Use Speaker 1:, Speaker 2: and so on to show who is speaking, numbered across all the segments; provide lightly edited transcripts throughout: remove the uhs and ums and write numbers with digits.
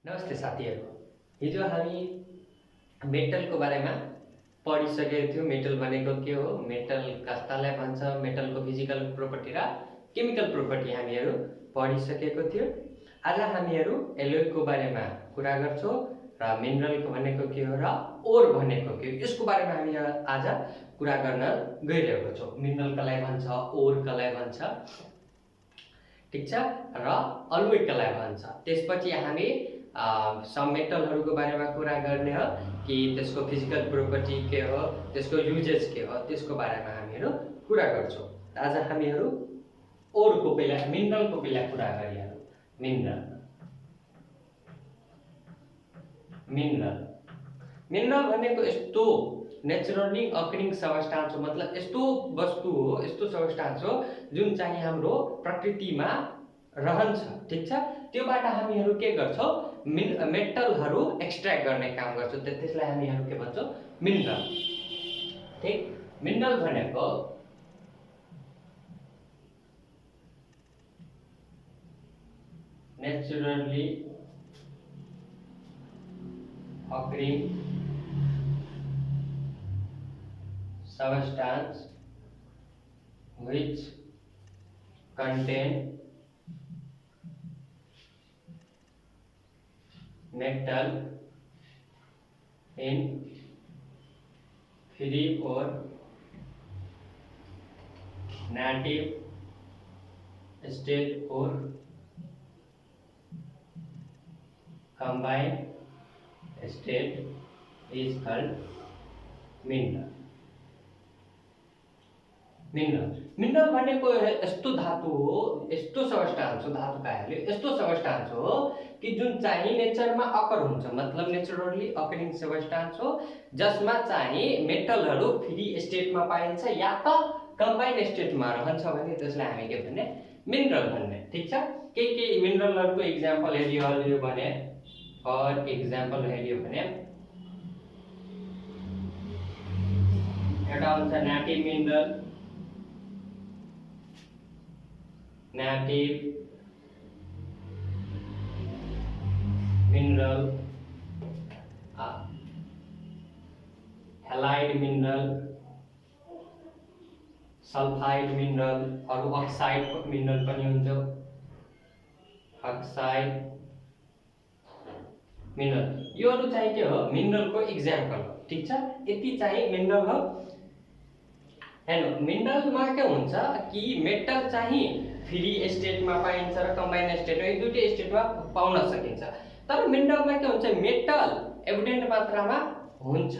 Speaker 1: नमस्ते साथीहरु। हिजो हामी मेटलको बारेमा पढिसकेका थियौं। मेटल भनेको के हो, मेटल कस्तालाई भन्छ, मेटलको फिजिकल प्रोपर्टी र केमिकल प्रोपर्टी हामीहरु पढिसकेको थियौं। आज हामीहरु एलोयको बारेमा कुरा गर्छौं र मिनरलको भनेको के हो र ओर भनेको के हो यसको बारेमा हामी आज कुरा गर्न गइरहेको छौं। मिनरल कसलाई भन्छ, ओर कसलाई भन्छ, ठीक छ, र अलॉय कसलाई भन्छ। त्यसपछि हामी सब मेटलहरुको बारेमा कुरा गर्ने हो कि त्यसको फिजिकल प्रोपर्टी के हो, त्यसको युजेस के हो, त्यसको बारेमा हामीहरु कुरा गर्छौं। आज हामीहरु ओरको पहिला मिनरलको पहिला कुरा गरिहालौं। मिनरल भनेको यस्तो नेचुरली अकरिङ सबस्टान्स हो, मतलब यस्तो वस्तु हो, यस्तो सबस्टान्स हो जुन चाहिँ हाम्रो प्रकृतिमा रहन्छ, ठीक छ। त्योबाट हामीहरु के गर्छौं, मेटलहरु एक्सट्र्याक्ट गर्ने काम गर्छौं। त्यसलाई हामीहरु के भन्छौं, मिनरल। ठीक, मिनरल भनेको naturally occurring substance which contain metal in free or native state or combined state is called mineral. Mineral भनेको यस्तो धातु हो, यस्तो सबस्टान्स हो, धातु कहाले यस्तो सबस्टान्स हो कि जुन चाहिँ नेचरमा अकर हुन्छ, मतलब नेचुरली अकरिङ सबस्टान्स हो जसमा चाहिँ मेटलहरु फ्री स्टेटमा पाइन्छ या त कम्बाइन्ड स्टेटमा रहन्छ भने त्यसलाई हामी के भन्ने, मिनरल भन्ने, ठीक छ। के मिनरलहरुको एक्जाम्पल हेरियो भने, फर एक्जाम्पल हेरियो भने एउटा हुन्छ native mineral, halide mineral, sulphide mineral, अरु अक्साइड मिनरल पनि हुन्छ, अक्साइड मिनरल। योहरु चाहिँ के हो, मिनरलको एक्जाम्पल हो, ठीक छ। यति चाहिँ मिनरल हो। हेर्नु, मिनरलमा के हुन्छ कि मेटल चाहिँ फ्री स्टेटमा पाइन्छ र कम्बाइन्ड स्टेटमा, यो दुईटै स्टेटमा पाउन सकिन्छ। तर मिनरलमा के हुन्छ, मेटल एबुडेन्ट मात्रामा हुन्छ र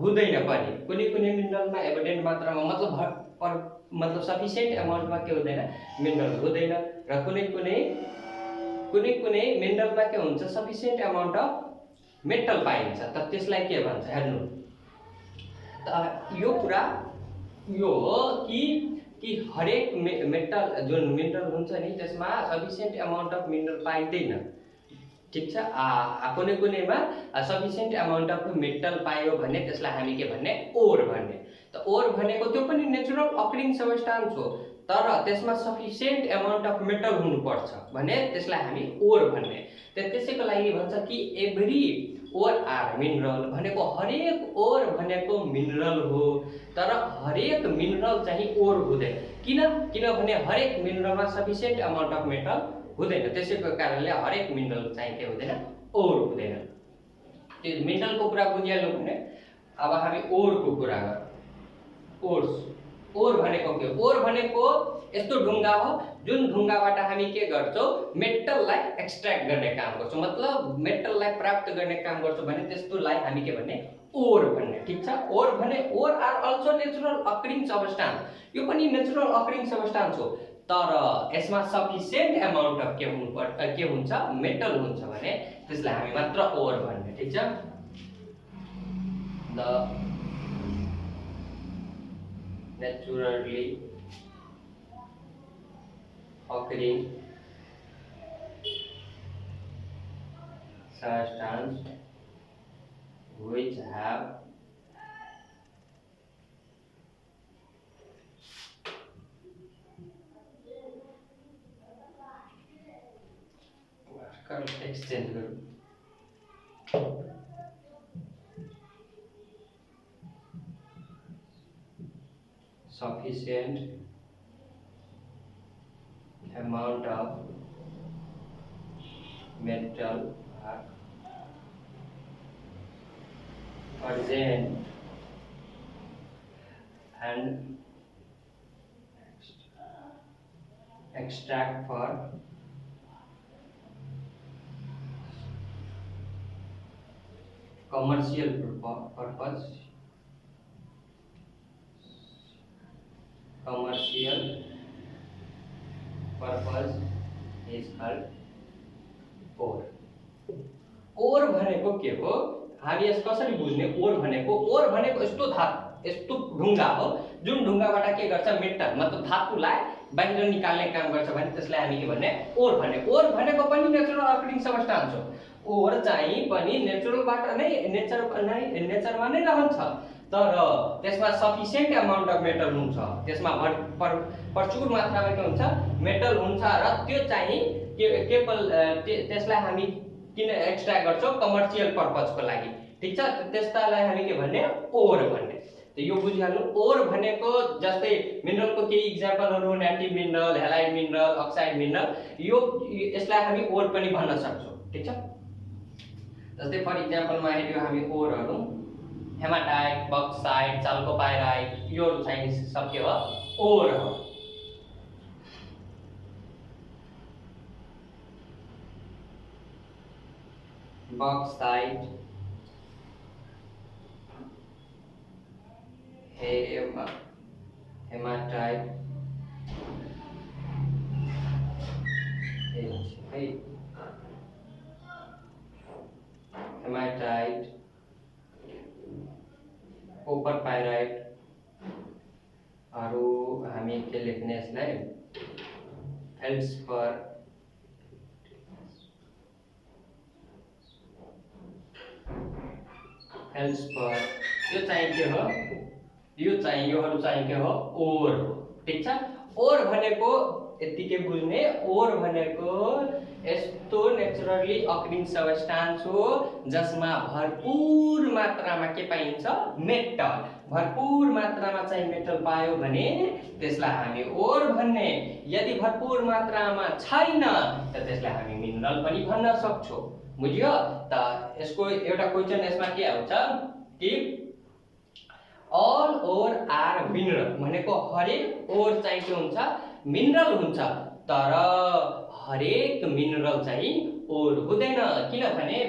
Speaker 1: हुँदैन पनि। कुनै मिनरलमा एबुडेन्ट मात्रामा मतलब सफिसिएन्ट अमाउन्टमा के हुँदैन, मिनरल हुँदैन, र कुनै मिनरलमा के हुन्छ, सफिसिएन्ट अमाउन्ट अफ मेटल पाइन्छ। त त्यसलाई के भन्छ, हेर्नु यो कुरा यो हो कि हरेक मेटल जुन मिनरल हुन्छ नि त्यसमा सफिसिएन्ट अमाउन्ट अफ मिनरल पाइदैन, ठीक छ। कुनैमा सफिसिएन्ट अमाउन्ट अफ मेटल पायो भने त्यसलाई हामी के भन्ने, ओर भन्ने। त ओर भनेको त्यो पनि नेचुरल अकरिङ सबस्टान्स हो, तर त्यसमा सफिसिएन्ट अमाउन्ट अफ मेटल हुनुपर्छ भने त्यसलाई हामी ओर भन्ने। त्यसैको लागि भन्छ कि एभ्री ओर आर मिनरल, भनेको हरेक ओर भनेको मिनरल हो, तर हरेक मिनरल चाहिँ ओर हुँदैन। किनभने हरेक मिनरलमा सफिसिएन्ट अमाउन्ट अफ मेटल हुँदैन, त्यसैको कारणले हरेक मिनरल चाहिँ के हुँदैन, ओर हुँदैन। त्यो मिनरलको कुरा बुझिहाल्नु भने अब हामी ओरको कुरा गरौँ। ओर भनेको के हो, ओर भनेको यस्तो ढुङ्गा हो जुन ढुङ्गाबाट हामी के गर्छौं, मेटललाई एक्सट्र्याक्ट गर्ने काम गर्छौं, मतलब मेटललाई प्राप्त गर्ने काम गर्छौं भने त्यस्तोलाई हामी के भन्ने, ओर भन्ने, ठीक छ। ओर भने ore are also natural occurring substance, यो पनि नेचुरल अकरिङ सबस्टान्स हो, तर यसमा सफिसिएन्ट अमाउन्ट अफ के हुन्छ, मेटल हुन्छ भने त्यसलाई हामी मात्र ओर भन्ने, ठीक छ। The naturally occurring substance which have current exchange करूँ sufficient amount of metal are present and extract for commercial purpose is called ore. ओर भनेको के हो हामी यस कसरी बुझ्ने ओर भनेको यस्तो धातु यस्तो ढुङ्गा हो जुन ढुङ्गाबाट के गर्छ मेटल मतलब धातुलाई बाहिर निकाल्ने काम गर्छ भने त्यसलाई हामी के भन्ने ओर भनेको पनि नेचुरल अकरिङ सबस्टान्स हो ओर चाहिँ पनि नेचुरलबाट नै नेचरमा नै रहन्छ तर त्यसमा सफिसिएन्ट अमाउन्ट अफ मेटल हुन्छ त्यसमा प्रचुर मात्रामा के हुन्छ मेटल हुन्छ र त्यो चाहिँ त्यसलाई हामी किन एक्सट्र्याक्ट गर्छौं कमर्शियल पर्पजको लागि ठीक छ त्यसलाई हामी के भन्ने ओर भन्ने त यो बुझिहाल्नु ओर भनेको जस्तै मिनरलको केही एक्जाम्पलहरु native mineral halide mineral oxide mineral यसलाई हामी ओर पनि भन्न सक्छौं ठीक छ जस्तै फर एक्जाम्पलमा हेर्यो हामी ओरहरु हेमाटाइट बक्साइट चाल्कोपाइराइट यो चाहिँ सब के हो ओर हो bauxite, hematite, copper pyrite, अरु हामी के लेख्ने यसलाई फेल्ड्सपर यो चाहिँ के हो योहरु चाहिँ के हो ओर हो ठीक छ ओर भनेको यतिकै बुझ्ने ओर भनेको यस्तो नेचुरली अकरिङ सबस्टान्स हो जसमा भरपूर मात्रामा के पाइन्छ मेटल भरपूर मात्रामा चाहिँ मेटल पायो भने त्यसलाई हामी ओर भन्ने यदि भरपूर मात्रामा छैन त त्यसलाई हामी मिनरल पनि भन्न सक्छौं बुझ्यो त यसको एउटा क्वेशन यसमा के आउँछ कि ऑल ओर आर मिनरल भनेको हरेक ओर चाहिँ के हुन्छ मिनरल हुन्छ तर हरेक मिनरल चाहिँ ओर हुँदैन किनभने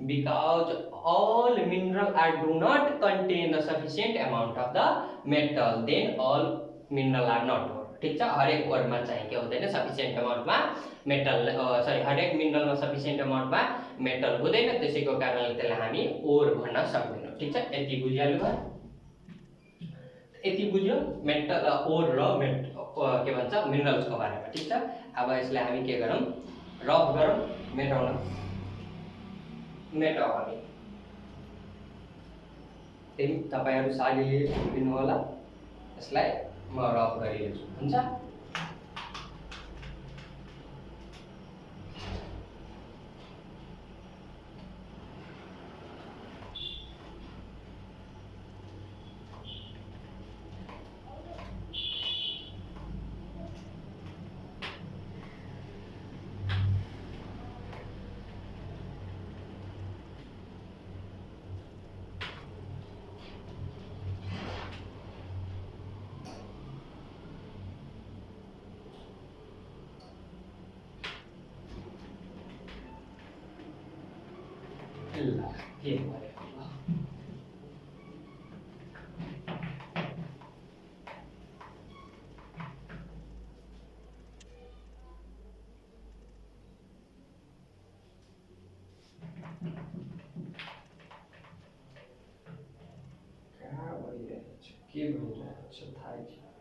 Speaker 1: because all mineral are do not contain the sufficient amount of the metal then all mineral are not ore ठीक छ हरेक ओरमा चाहिँ के हुँदैन सफिसिएन्ट अमाउन्टमा मेटल हरेक मिनरलमा सफिसिएन्ट अमाउन्टमा मेटल हुँदैन त्यसैको कारणले त्यसलाई हामी ओर भन्न सक्दैनौं ठीक छ यति बुझिहाल्नु भयो यति बुझ्यो मेटल ओर र के भन्छ मिनरल्सको बारेमा ठीक छ अब यसलाई हामी के गरौँ रफ गरौँ मेटाउन हामी तपाईहरु साथीले लिनु होला यसलाई म रफ गरिदिन्छु हुन्छ के भयो के भइरहेछ थाहै छैन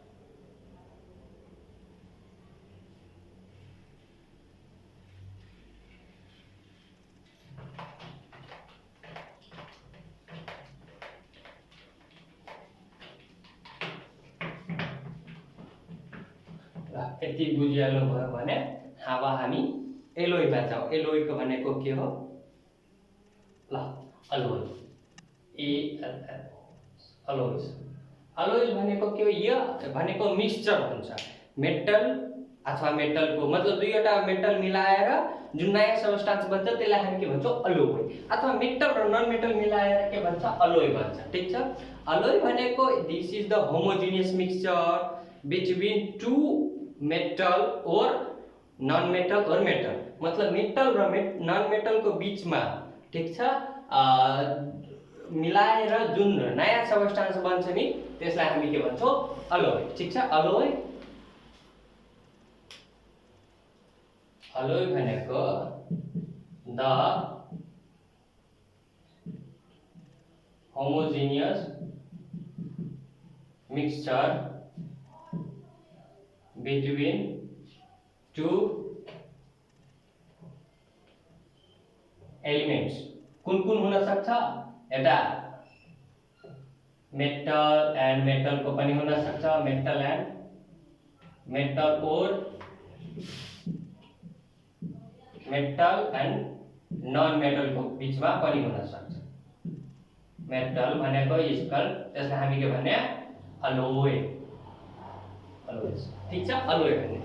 Speaker 1: यति बुझिहाल्नु भयो भने अब हामी एलोयमा जाउँ। एलोयको भनेको के हो ल अलोय अलोइज। अलोइज भनेको के हो यो भनेको मिक्सचर हुन्छ मेटल अथवा मेटलको मतलब दुईवटा मेटल मिलाएर जुन नयाँ सबस्टान्स बन्छ त्यसलाई हामी के भन्छौँ अलोय अथवा मेटल र नन मेटल मिलाएर के भन्छ अलोय भन्छ। ठीक छ। अलोय भनेको this is the homogeneous mixture between two metal और नन मेटल और मेटल मतलब मेटल र नन मेटल को बीचमा ठीक छ मिलाएर जुन नयाँ सबस्टान्स बन्छ नि त्यसलाई हामी के भन्छौँ अलोय। ठीक छ। अलोय अलोय भनेको the homogeneous mixture between two elements कुन कुन हुन सक्छ एउटा मेटल एन्ड मेटल को पनि हुन सक्छ मेटल एन्ड मेटल और मेटल एन्ड नन मेटल को बीचमा पनि हुन सक्छ। मेटल भनेको स्कल त्यसलाई हामी के भन्ने अलोय अलोय। ठीक छ। अलोय भन्ने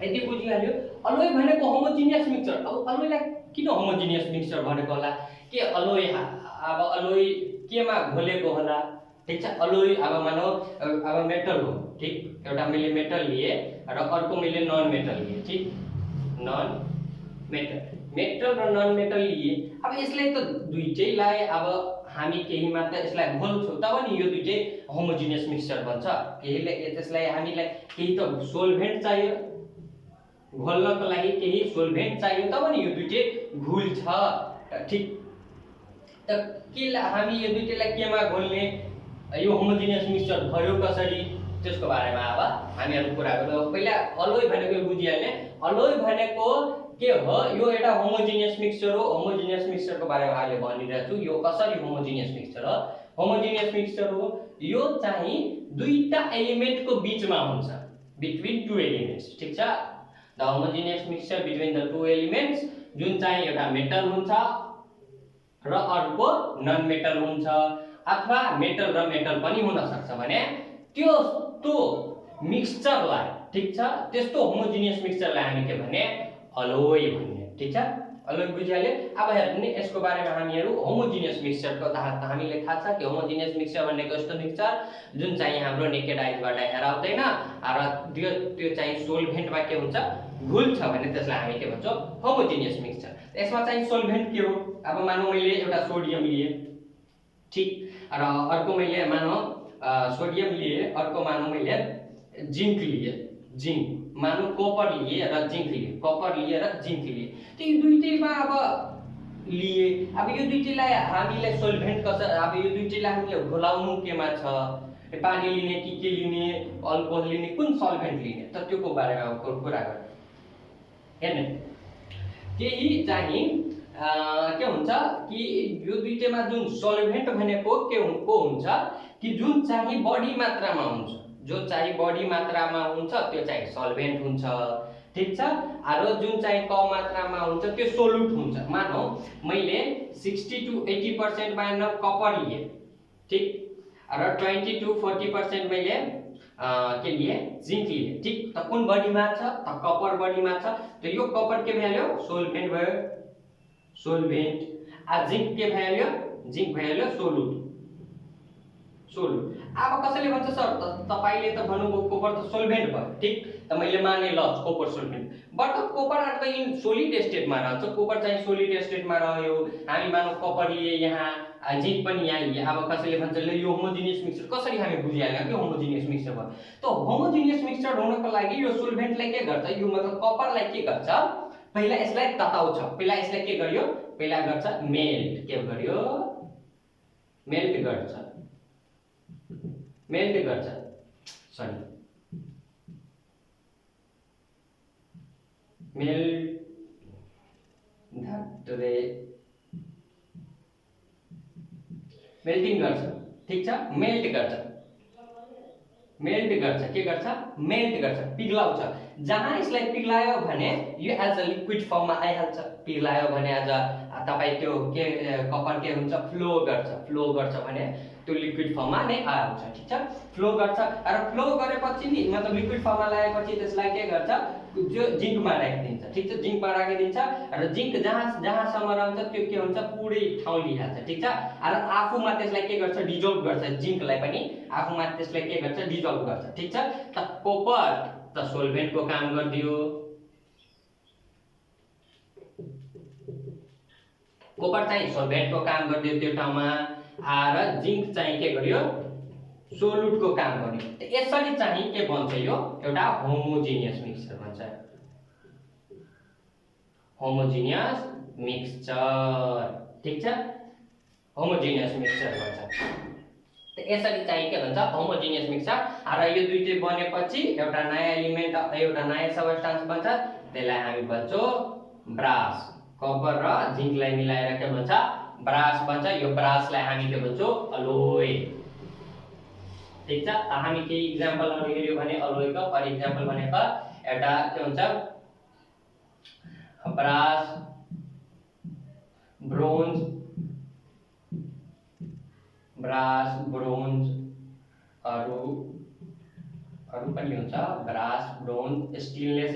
Speaker 1: यति बुझिहाल्यो। अलोय भनेको होमोजिनियस मिक्सचर। अब अलोयलाई किन होमोजिनियस मिक्सचर भनेको होला के अलोय अब अलोय केमा घोलेको होला। ठीक छ। अलोय अब मानौ अब मेटल हो ठीक एउटा मैले मेटल लिए र अर्को मैले नन मेटल लिए ठीक नन मेटल र नन मेटल लिए अब यसलाई त दुईटैलाई अब हामी केही मात्र यसलाई घोल्छौँ तब नि यो दुईटै होमोजिनियस मिक्सचर बन्छ। केहीले त्यसलाई हामीलाई केही त सोल्भेन्ट चाहियो घोल्नको लागि केही सोल्भेन्ट चाहियो तब नि यो दुईटै घुल्छ। ठीक त के हामी यो दुईटैलाई केमा घोल्ने यो होमोजिनियस मिक्सचर भयो कसरी त्यसको बारेमा अब हामीहरु कुरा गरौँ। पहिला अलोय भनेको बुझिहाल्ने। अलोय भनेको के हो यो एउटा होमोजिनियस मिक्सचर हो। होमोजिनियस मिक्सचर को बारेमा अहिले भनिरहेछु यो कसरी होमोजिनियस मिक्सचर हो। होमोजिनियस मिक्सचर हो यो चाहिँ दुईटा एलिमेन्ट को बीचमा हुन्छ बिट्विन टू एलिमेन्ट्स। ठीक छ। The homogeneous mixture between the two elements जुन चाहिँ एउटा मेटल हुन्छ र अर्को नन मेटल हुन्छ अथवा मेटल र मेटल पनि हुन सक्छ भने त्यो मिक्सचरलाई ठीक छ त्यस्तो होमोजिनियस मिक्सचरलाई हामी के भन्ने अलोय भन्ने। ठीक छ। अलोय बुझिहाल्यो। अब हेर्नु यसको बारेमा हामीहरु होमोजिनियस मिक्सचर को हामीले थाहा छ कि होमोजिनियस मिक्सचर भनेको यस्तो मिक्सचर जुन चाहिँ हाम्रो नेकेड आइजबाट हेराउँदैन र त्यो चाहिँ सोल्भेन्टमा के हुन्छ घुल्छ भने त्यसलाई हामी के भन्छौँ होमोजिनियस मिक्सचर। यसमा चाहिँ सोल्भेन्ट के हो अब मानौ मैले एउटा सोडियम लिए ठीक र अर्को मैले मानौ सोडियम लिए अर्को मानौ मैले जिंक लिए जिंक मानौ कपर लिए र जिंक लिए कपर लिए र जिंक लिए त यो दुईटैमा अब लिए अब यो दुईटैलाई हामीले सोल्भेन्ट कसरी अब यो दुईटैलाई हामीले घोलाउनु केमा छ पानी लिने के लिने अल्कोहल लिने कुन सल्भेन्ट लिने त त्योको बारेमा कुरा गरौँ। हेर्नु केही चाहिँ के हुन्छ कि यो दुईटैमा जुन सल्भेन्ट भनेको के हुन्छ कि जुन चाहिँ बढी मात्रामा हुन्छ जो चाहिँ बढी मात्रामा हुन्छ त्यो चाहिँ सल्भेन्ट हुन्छ। ठीक छ। र जुन चाहिँ कम मात्रामा हुन्छ त्यो सोल्युट हुन्छ। मानौ मैले 60 to 80% मा कपर लिए ठीक र 20 to 40% मैले के लिए जिंक लिए ठीक त कुन बढीमा छ त कपर बढीमा छ त यो कपर के भ्याल्यु सोल्भेन्ट भयो सोल्भेन्ट आ जिंक के भ्याल्यु जिंक भ्याल्यु सोल्युट सोल्युट। अब कसैले भन्छ सर तपाईले त भन्नुभयो कपर त सोल्भेन्ट भयो ठीक त मैले माने ल कपर सोल्भेन्ट बट कपर आर त इन सोलिड स्टेटमा रहन्छ कपर चाहिँ सोलिड स्टेटमा रह्यो हामी मानौ कपर लिए यहाँ जिंक पनि यहाँ लिए अब कसैले भन्छ ल यो होमोजिनियस मिक्सचर कसरी हामी बुझिहाल्यौं कि होमोजिनियस मिक्सचर भयो त होमोजिनियस मिक्सचर हुनको लागि यो सोल्भेन्टलाई के गर्छ यो मतलब कपरलाई के गर्छ पहिला यसलाई तताउँछ पहिला यसलाई के गर्यो पहिला गर्छ मेल्ट के गर्यो मेल्ट गर्छ सरी मेल्ट धात्रे मेल्टिङ गर्छ ठीक छ मेल्ट गर्छ मेल्ट गर्छ, के गर्छ, मेल्ट गर्छ, पिघलाउँछ। जहाँ यसलाई पिघलायो भने यो एज अ लिक्विड फर्ममा आइहाल्छ। पिघलायो भने एज अ तपाईँ त्यो के कपर के हुन्छ, फ्लो गर्छ भने त्यो लिक्विड फर्ममा नै आउँछ। ठिक छ, फ्लो गर्छ र फ्लो गरेपछि नि मतलब लिक्विड फर्ममा ल्याएपछि त्यसलाई के गर्छ, जो जिङ्कमा राखिदिन्छ। ठिक छ, जिङ्कमा राखिदिन्छ र जिङ्क जहाँसम्म रहन्छ त्यो के हुन्छ, पुरै ठाउँ लिइहाल्छ। ठिक छ, र आफूमा त्यसलाई के गर्छ, डिजल्भ गर्छ। जिङ्कलाई पनि आफूमा त्यसलाई के गर्छ, डिजल्भ गर्छ। ठिक छ, त कोपर त सोल्भेन्टको काम गरिदियो, कोपर चाहिँ सोल्भेन्टको काम गरिदियो त्यो ठाउँमा, र जिङ्क चाहिँ के गर्यो, सोलुटको काम गर्यो। त यसरी चाहिँ के बन्छ, यो एउटा होमोजिनियस मिक्सचर बन्छ। होमोजिनियस मिक्सचर, ठिक छ, होमोजिनियस मिक्सचर भन्छ। त यसरी चाहिँ के भन्छ, होमोजिनियस मिक्सचर। र यो दुईटै बनेपछि एउटा नयाँ एलिमेन्ट, एउटा नयाँ सबस्टान्स बन्छ, त्यसलाई हामी भन्छौँ ब्रास। कपर र जिङ्कलाई मिलाएर के भन्छ, ब्रास बन्छ। यो ब्रासलाई हामी के भन्छौँ, अलोय। ठिक छ, हामी केही इक्जाम्पलहरू हेर्यो भने अलोयको फर इक्जाम्पल भनेको एउटा के हुन्छ, ब्रास, ब्रोन्ज, अरू पनि हुन्छ, ब्रास, ब्रोन्ज, स्टेनलेस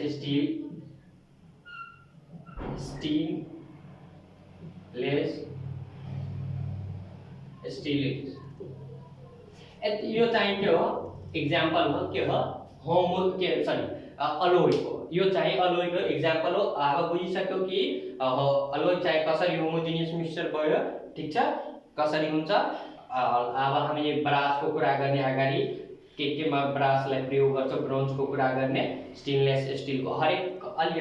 Speaker 1: स्टिल, यो चाहिँ के हो, इक्जाम्पल हो, के हो, अलोयको। यो चाहिँ अलोयको इक्जाम्पल हो। अब बुझिसक्यो कि अलोय चाहिँ कसरी होमोजिनियस मिक्सचर भयो। ठिक छ, कसरी हुन्छ। अब हामीले ब्रासको कुरा गर्ने अगाडि केमा ब्रासलाई प्रयोग गर्छ, ब्रोन्जको कुरा गर्ने, स्टेनलेस स्टिलको, हरेक अलि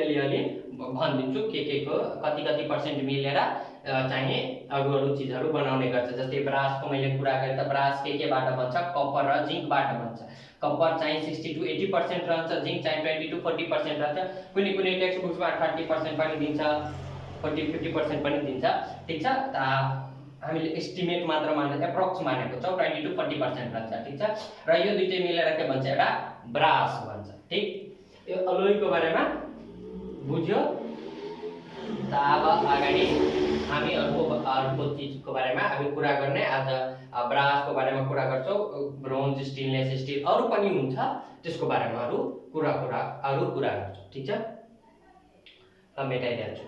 Speaker 1: भनिदिन्छु के को कति पर्सेन्ट मिलेर चाहिँ अरू चिजहरू बनाउने गर्छ। जस्तै ब्रासको मैले कुरा गरेँ त ब्रास केबाट बन्छ, कपर र जिङ्कबाट बन्छ। कपर चाहिँ 60 to 80% रहन्छ, जिङ्क चाहिँ 20 to 40% रहन्छ। कुनै टेक्स्ट बुक्समा 30% पनि दिन्छ, 40-50% पनि दिन्छ। ठिक छ, हामीले एस्टिमेट मात्र मानेको, एप्रोक्स मानेको छौँ, 20 to 40% रहन्छ। ठिक छ, र यो दुईटै मिलेर के भन्छ, एउटा ब्रास भन्छ। ठिक, यो अलोयको बारेमा बुझ्यो। त अब अगाडि हामी अर्को चिजको बारेमा हामी कुरा गर्ने। आज ब्रासको बारेमा कुरा गर्छौँ, ब्रोन्ज, स्टेनलेस स्टिल, अरू पनि हुन्छ, त्यसको बारेमा अरू कुरा गर्छौँ। ठिक छ, मेटाइदिन्छु।